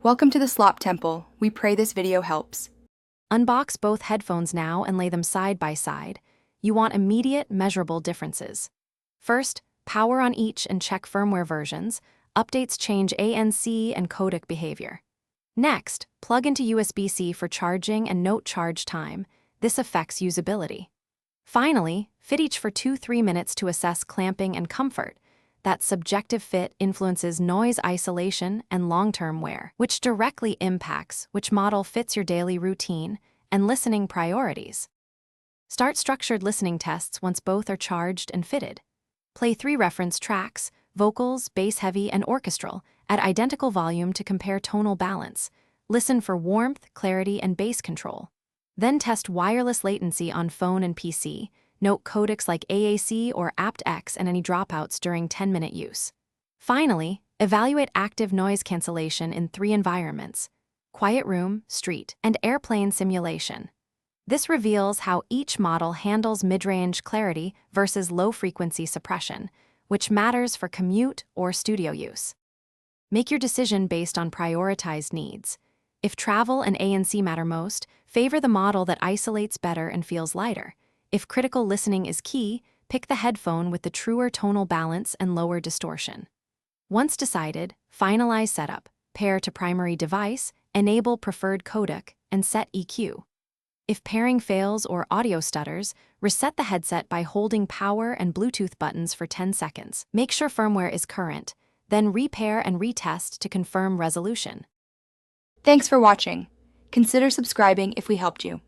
Welcome to the Slop Temple. We pray this video helps. Unbox both headphones now and lay them side by side. You want immediate, measurable differences. First, power on each and check firmware versions. Updates change ANC and codec behavior. Next, plug into USB-C for charging and note charge time. This affects usability. Finally, fit each for 2-3 minutes to assess clamping and comfort. That subjective fit influences noise isolation and long-term wear, which directly impacts which model fits your daily routine and listening priorities. Start structured listening tests once both are charged and fitted. Play 3 reference tracks, vocals, bass-heavy, and orchestral, at identical volume to compare tonal balance. Listen for warmth, clarity, and bass control. Then test wireless latency on phone and PC. Note codecs like AAC or aptX and any dropouts during 10-minute use. Finally, evaluate active noise cancellation in 3 environments: quiet room, street, and airplane simulation. This reveals how each model handles mid-range clarity versus low-frequency suppression, which matters for commute or studio use. Make your decision based on prioritized needs. If travel and ANC matter most, favor the model that isolates better and feels lighter. If critical listening is key, pick the headphone with the truer tonal balance and lower distortion. Once decided, finalize setup, pair to primary device, enable preferred codec, and set EQ. If pairing fails or audio stutters, reset the headset by holding power and Bluetooth buttons for 10 seconds. Make sure firmware is current, then repair and retest to confirm resolution. Thanks for watching. Consider subscribing if we helped you.